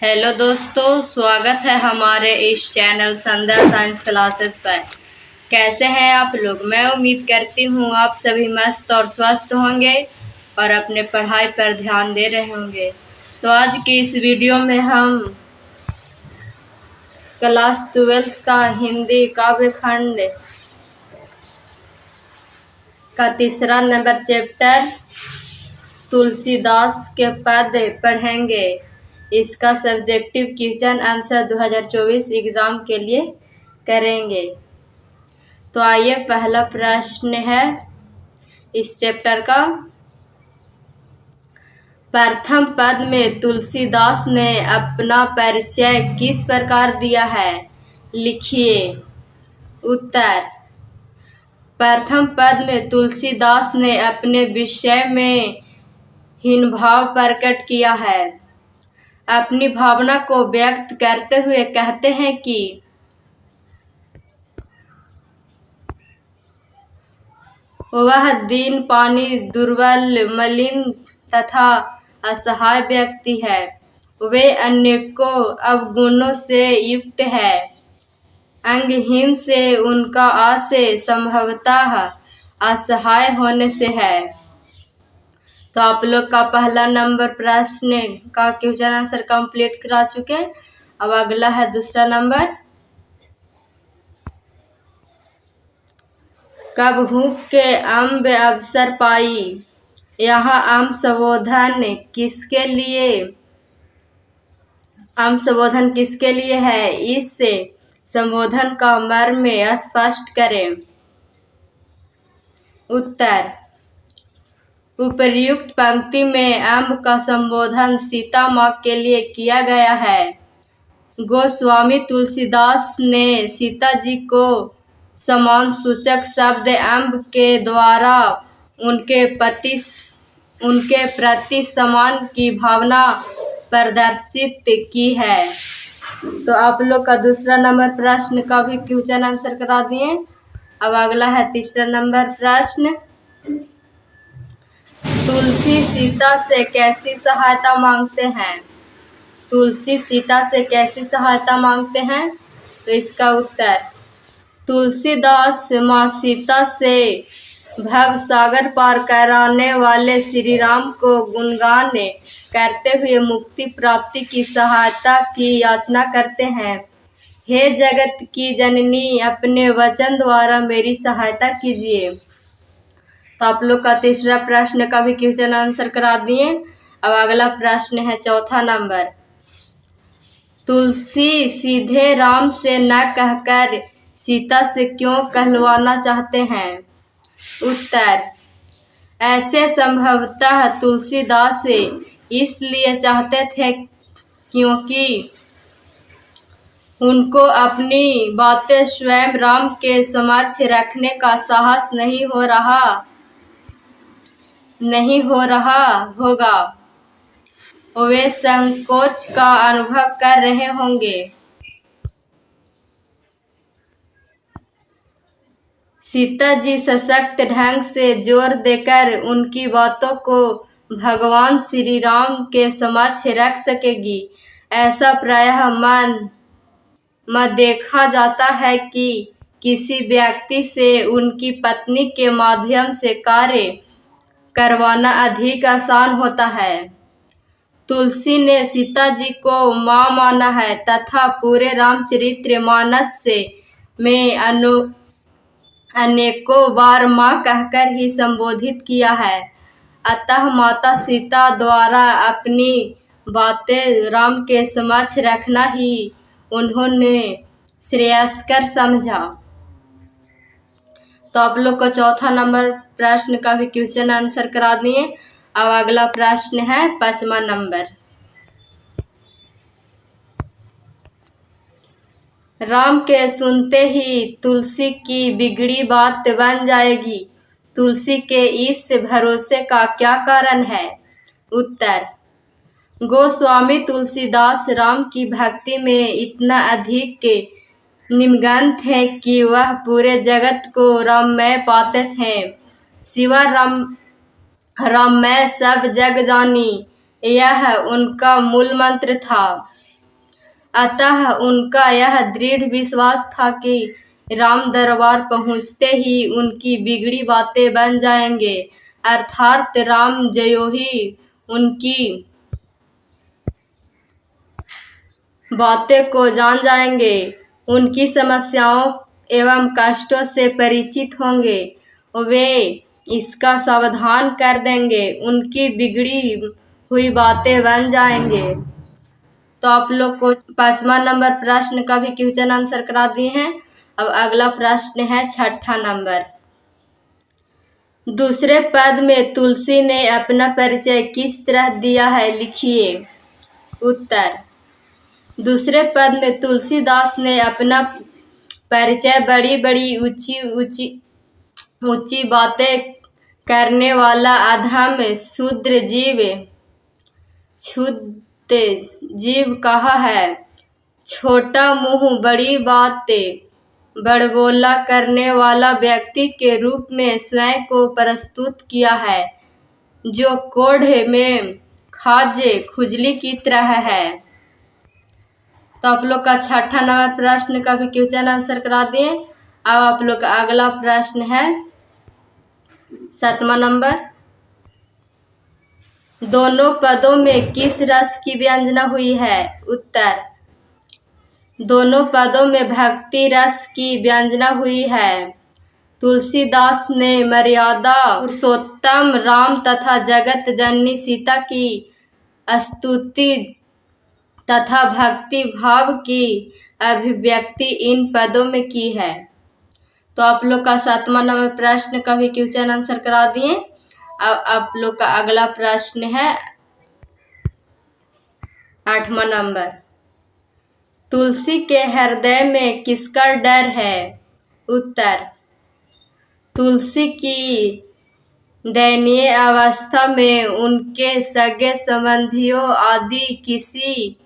Hello दोस्तों, स्वागत है हमारे इस चैनल संध्या साइंस क्लासेस पर। कैसे हैं आप लोग। मैं उम्मीद करती हूँ आप सभी मस्त और स्वस्थ होंगे और अपने पढ़ाई पर ध्यान दे रहे होंगे। तो आज की इस वीडियो में हम क्लास 12 का हिंदी काव्य खंड का तीसरा नंबर चैप्टर तुलसीदास के पद पढ़ेंगे। इसका सब्जेक्टिव क्वेश्चन आंसर 2024 एग्जाम के लिए करेंगे। तो आइए, पहला प्रश्न है इस चैप्टर का। प्रथम पद में तुलसीदास ने अपना परिचय किस प्रकार दिया है, लिखिए। उत्तर। प्रथम पद में तुलसीदास ने अपने विषय में हीन भाव प्रकट किया है। अपनी भावना को व्यक्त करते हुए कहते हैं कि वह दीन पानी दुर्बल मलिन तथा असहाय व्यक्ति है। वे अनेकों अवगुणों से युक्त है। अंगहीन से उनका आशय संभवतः असहाय होने से है। तो आप लोग का पहला नंबर प्रश्न का क्वेश्चन आंसर कंप्लीट करा चुके। अब अगला है दूसरा नंबर। कब हुक के अम्ब अवसर पाई। यहाँ आम संबोधन किसके लिए है, इससे संबोधन का मर्म स्पष्ट करें। उत्तर। उपर्युक्त पंक्ति में अम्ब का संबोधन सीता माँ के लिए किया गया है। गोस्वामी तुलसीदास ने सीता जी को समान सूचक शब्द अम्ब के द्वारा उनके प्रति सम्मान की भावना प्रदर्शित की है। तो आप लोग का दूसरा नंबर प्रश्न का भी क्वेश्चन आंसर करा दिए। अब अगला है तीसरा नंबर प्रश्न। तुलसी सीता से कैसी सहायता मांगते हैं। तुलसी सीता से कैसी सहायता मांगते हैं। तो इसका उत्तर। तुलसीदास माँ सीता से भव सागर पार कराने वाले श्री राम को गुणगान करते हुए मुक्ति प्राप्ति की सहायता की याचना करते हैं। हे जगत की जननी, अपने वचन द्वारा मेरी सहायता कीजिए। तो आप लोग का तीसरा प्रश्न का भी क्वेश्चन आंसर करा दिए। अब अगला प्रश्न है चौथा नंबर। तुलसी सीधे राम से न कहकर सीता से क्यों कहलवाना चाहते हैं। उत्तर। ऐसे संभवतः तुलसीदास इसलिए चाहते थे क्योंकि उनको अपनी बातें स्वयं राम के समक्ष रखने का साहस नहीं हो रहा होगा। वे संकोच का अनुभव कर रहे होंगे। सीता जी सशक्त ढंग से जोर देकर उनकी बातों को भगवान श्री राम के समक्ष रख सकेगी। ऐसा प्रायः में देखा जाता है कि किसी व्यक्ति से उनकी पत्नी के माध्यम से कार्य करवाना अधिक आसान होता है। तुलसी ने सीता जी को माँ माना है तथा पूरे रामचरितमानस में अनेकों बार माँ कहकर ही संबोधित किया है। अतः माता सीता द्वारा अपनी बातें राम के समक्ष रखना ही उन्होंने श्रेयस्कर समझा। तो आप लोग को चौथा नंबर प्रश्न का भी क्वेश्चन आंसर करा दिए। अब अगला प्रश्न है पांचवा नंबर। राम के सुनते ही तुलसी की बिगड़ी बात बन जाएगी। तुलसी के इस भरोसे का क्या कारण है। उत्तर। गोस्वामी तुलसीदास राम की भक्ति में इतना अधिक निमग्न थे कि वह पूरे जगत को राममय पाते थे। शिवा राममय सब जग जानी, यह उनका मूल मंत्र था। अतः उनका यह दृढ़ विश्वास था कि राम दरबार पहुँचते ही उनकी बिगड़ी बातें बन जाएंगे, अर्थात राम जयो ही उनकी बातें को जान जाएंगे, उनकी समस्याओं एवं कष्टों से परिचित होंगे, वे इसका समाधान कर देंगे, उनकी बिगड़ी हुई बातें बन जाएंगे। तो आप लोग को 5वां नंबर प्रश्न का भी क्वेश्चन आंसर करा दिए हैं। अब अगला प्रश्न है 6ठा नंबर। दूसरे पद में तुलसी ने अपना परिचय किस तरह दिया है, लिखिए। उत्तर। दूसरे पद में तुलसीदास ने अपना परिचय बड़ी बड़ी ऊंची बातें करने वाला अधम क्षुद्र जीव कहा है। छोटा मुंह बड़ी बातें बड़बोला करने वाला व्यक्ति के रूप में स्वयं को प्रस्तुत किया है, जो कोढ़े में खाजे खुजली की तरह है। तो आप लोग का 6ठा नंबर प्रश्न का भी क्वेश्चन आंसर करा दिए। अब आप लोग का अगला प्रश्न है 7वां नंबर। दोनों पदों में किस रस की व्यंजना हुई है। उत्तर। दोनों पदों में भक्ति रस की व्यंजना हुई है। तुलसीदास ने मर्यादा पुरुषोत्तम राम तथा जगत जननी सीता की स्तुति तथा भक्ति भाव की अभिव्यक्ति इन पदों में की है। तो आप लोग का 7वां नंबर प्रश्न का भी क्वेश्चन आंसर करा दिए। अब आप लोग का अगला प्रश्न है 8वां नंबर। तुलसी के हृदय में किसका डर है। उत्तर। तुलसी की दयनीय अवस्था में उनके सगे संबंधियों आदि किसी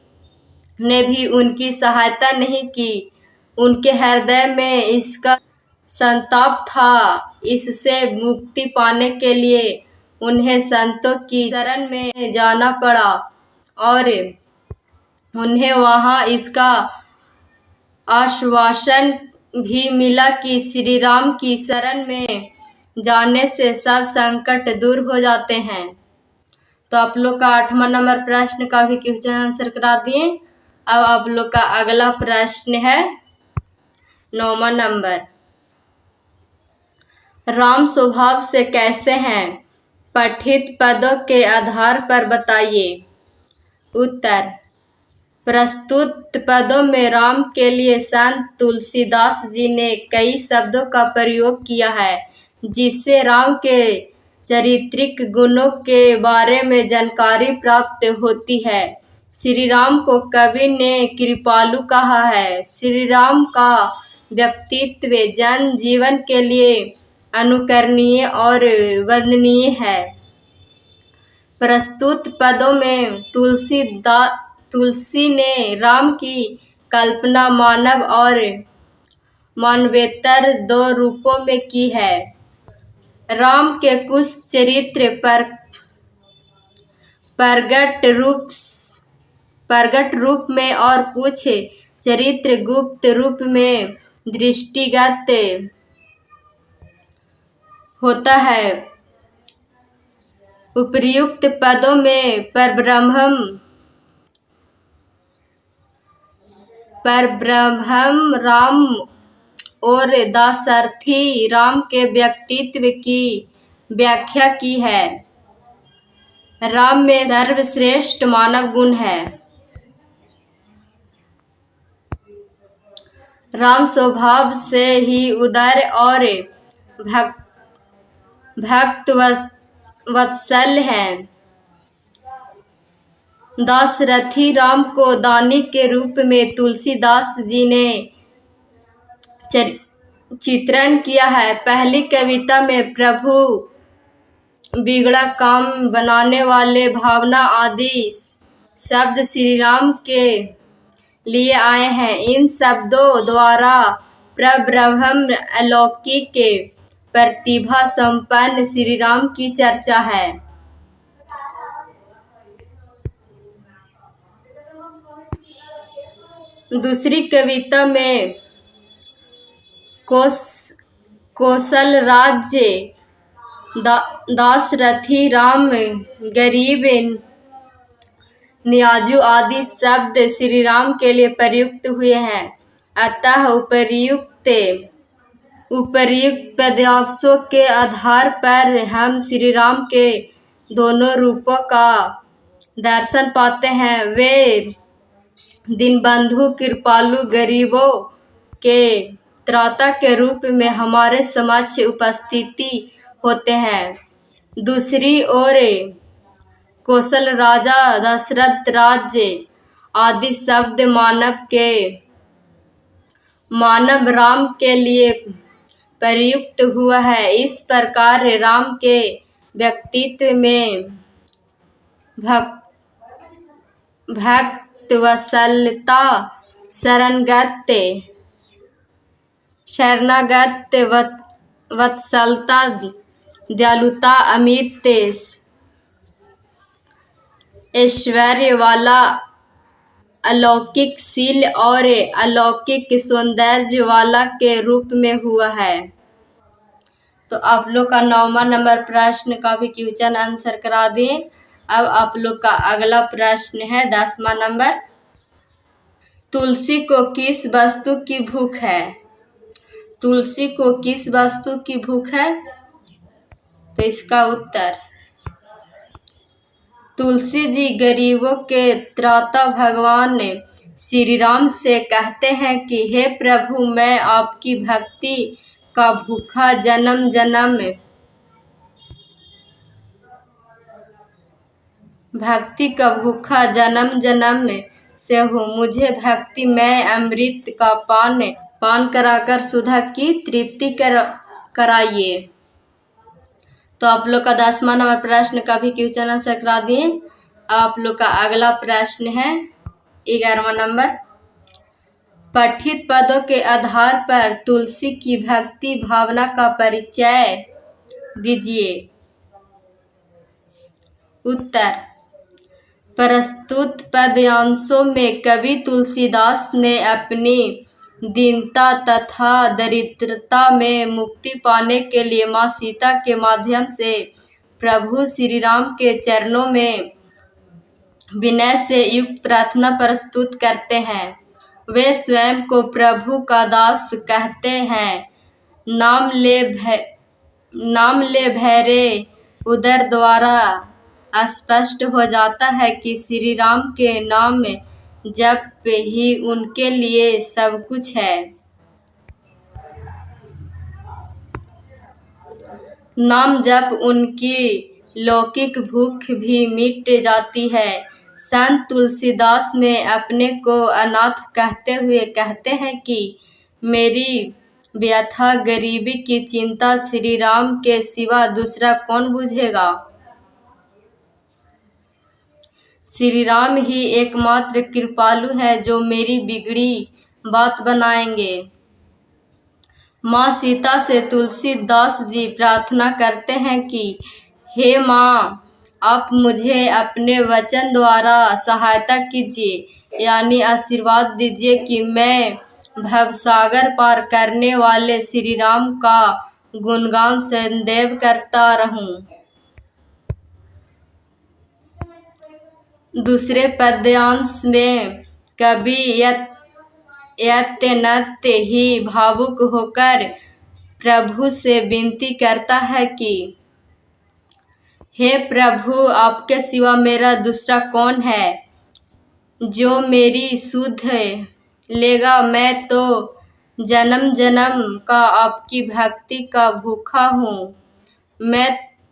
ने भी उनकी सहायता नहीं की। उनके हृदय में इसका संताप था। इससे मुक्ति पाने के लिए उन्हें संतों की शरण में जाना पड़ा और उन्हें वहां इसका आश्वासन भी मिला कि श्री राम की शरण में जाने से सब संकट दूर हो जाते हैं। तो आप लोग का 8वां नंबर प्रश्न का भी क्वेश्चन आंसर करा दिए। अब आप लोग का अगला प्रश्न है 9वां नंबर। राम स्वभाव से कैसे हैं, पठित पदों के आधार पर बताइए। उत्तर। प्रस्तुत पदों में राम के लिए संत तुलसीदास जी ने कई शब्दों का प्रयोग किया है, जिससे राम के चारित्रिक गुणों के बारे में जानकारी प्राप्त होती है। श्री राम को कवि ने कृपालु कहा है। श्री राम का व्यक्तित्व जन जीवन के लिए अनुकरणीय और वंदनीय है। प्रस्तुत पदों में तुलसी ने राम की कल्पना मानव और मानवेतर दो रूपों में की है। राम के कुछ चरित्र प्रगट रूप में और कुछ चरित्र गुप्त रूप में दृष्टिगत होता है। उपर्युक्त पदों में परब्रह्म राम और दाशरथी राम के व्यक्तित्व की व्याख्या की है। राम में सर्वश्रेष्ठ मानव गुण है। राम स्वभाव से ही उदार और भक्त वत्सल हैं। दाशरथी राम को दानी के रूप में तुलसीदास जी ने चित्रण किया है। पहली कविता में प्रभु बिगड़ा काम बनाने वाले भावना आदि शब्द श्री राम के लिए आए हैं। इन शब्दों द्वारा परब्रह्म अलौकिक प्रतिभा संपन्न श्री राम की चर्चा है। दूसरी कविता में कौशल राज्य दाशरथी राम गरीब नियाजू आदि शब्द श्री राम के लिए प्रयुक्त हुए हैं। अतः उपर्युक्त पदांशों के आधार पर हम श्री राम के दोनों रूपों का दर्शन पाते हैं। वे दीनबंधु कृपालु गरीबों के त्राता के रूप में हमारे समक्ष उपस्थिति होते हैं। दूसरी ओर कौशल राजा दशरथ राज्य आदि शब्द मानव राम के लिए प्रयुक्त हुआ है। इस प्रकार राम के व्यक्तित्व में भक्तवत्सलता, शरणागत वत्सलता, दयालुता, अमित ऐश्वर्य वाला अलौकिक शील और अलौकिक सौंदर्य वाला के रूप में हुआ है। तो आप लोग का 9वां नंबर प्रश्न का भी क्वेश्चन आंसर करा दें। अब आप लोग का अगला प्रश्न है 10वां नंबर। तुलसी को किस वस्तु की भूख है? तुलसी को किस वस्तु की भूख है? तो इसका उत्तर तुलसी जी गरीबों के त्राता भगवान श्री राम से कहते हैं कि हे प्रभु, मैं आपकी भक्ति का भूखा जन्म जन्म से हूँ। मुझे भक्ति में अमृत का पान कराकर सुधा की तृप्ति कराइए। तो आप लोग का 10वां नंबर प्रश्न का भी क्वेश्चन आंसर करा दिए। आप लोग का अगला प्रश्न है 11वां नंबर। पठित पदों के आधार पर तुलसी की भक्ति भावना का परिचय दीजिए। उत्तर प्रस्तुत पद्यांशों में कवि तुलसीदास ने अपनी दीनता तथा दरिद्रता में मुक्ति पाने के लिए माँ सीता के माध्यम से प्रभु श्री राम के चरणों में विनय से युक्त प्रार्थना प्रस्तुत करते हैं। वे स्वयं को प्रभु का दास कहते हैं। नाम ले भैरे उदर द्वारा स्पष्ट हो जाता है कि श्री राम के नाम जप ही उनके लिए सब कुछ है। नाम जप उनकी लौकिक भूख भी मिट जाती है। संत तुलसीदास में अपने को अनाथ कहते हुए कहते हैं कि मेरी व्यथा गरीबी की चिंता श्री राम के सिवा दूसरा कौन बुझेगा। श्री राम ही एकमात्र कृपालु है जो मेरी बिगड़ी बात बनाएंगे। माँ सीता से तुलसीदास जी प्रार्थना करते हैं कि हे माँ, आप मुझे अपने वचन द्वारा सहायता कीजिए, यानी आशीर्वाद दीजिए कि मैं भवसागर पार करने वाले श्री राम का गुणगान सदैव करता रहूं। दूसरे पद्यांश में कवि अत्यंत ही भावुक होकर प्रभु से विनती करता है कि हे प्रभु, आपके सिवा मेरा दूसरा कौन है जो मेरी सुध लेगा। मैं तो जन्म जन्म का आपकी भक्ति का भूखा हूँ। मैं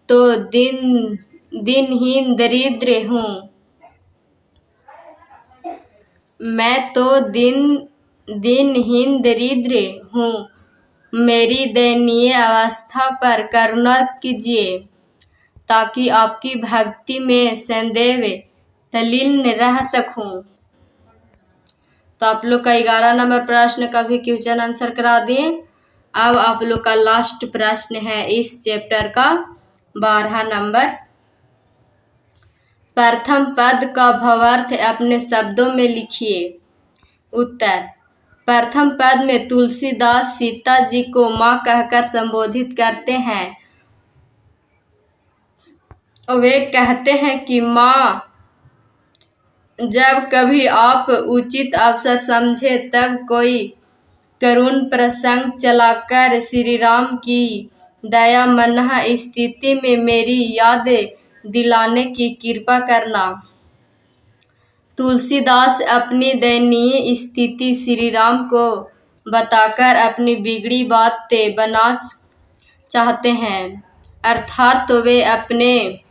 तो दिनहीन दरिद्र हूँ। दिनहीन दरिद्र हूँ। मेरी दयनीय अवस्था पर करुणा कीजिए ताकि आपकी भक्ति में सदैव तल्लीन रह सकूं। तो आप लोग का 11 नंबर प्रश्न का भी क्वेश्चन आंसर करा दिए। अब आप लोग का लास्ट प्रश्न है इस चैप्टर का 12 नंबर। प्रथम पद का भावार्थ अपने शब्दों में लिखिए। उत्तर। प्रथम पद में तुलसीदास सीता जी को माँ कहकर संबोधित करते हैं। वे कहते हैं कि माँ, जब कभी आप उचित अवसर समझे तब कोई करुण प्रसंग चलाकर श्री राम की दयामन्ह स्थिति में मेरी याद दिलाने की कृपा करना। तुलसीदास अपनी दयनीय स्थिति श्री राम को बताकर अपनी बिगड़ी बातें बना चाहते हैं, अर्थात तो वे अपने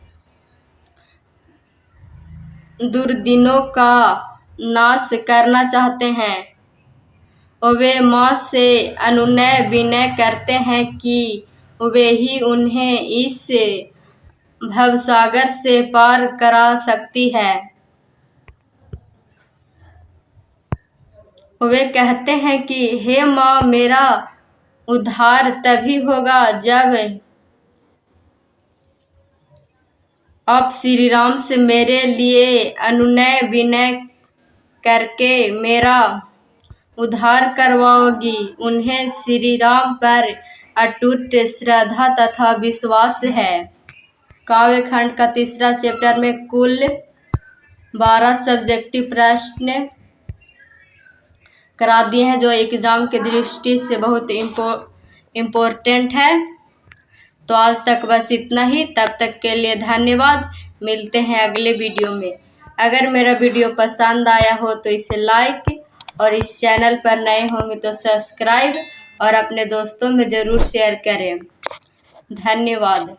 दुर्दिनों का नाश करना चाहते हैं। और वे माँ से अनुनय विनय करते हैं कि वे ही उन्हें इस भवसागर से पार करा सकती है। वे कहते हैं कि हे माँ, मेरा उद्धार तभी होगा जब आप श्री राम से मेरे लिए अनुनय विनय करके मेरा उद्धार करवाओगी। उन्हें श्री राम पर अटूट श्रद्धा तथा विश्वास है। काव्य खंड का तीसरा चैप्टर में कुल 12 सब्जेक्टिव प्रश्न करा दिए हैं जो एग्जाम के दृष्टि से बहुत इम्पोर्टेंट है। तो आज तक बस इतना ही। तब तक के लिए धन्यवाद। मिलते हैं अगले वीडियो में। अगर मेरा वीडियो पसंद आया हो तो इसे लाइक और इस चैनल पर नए होंगे तो सब्सक्राइब और अपने दोस्तों में ज़रूर शेयर करें। धन्यवाद।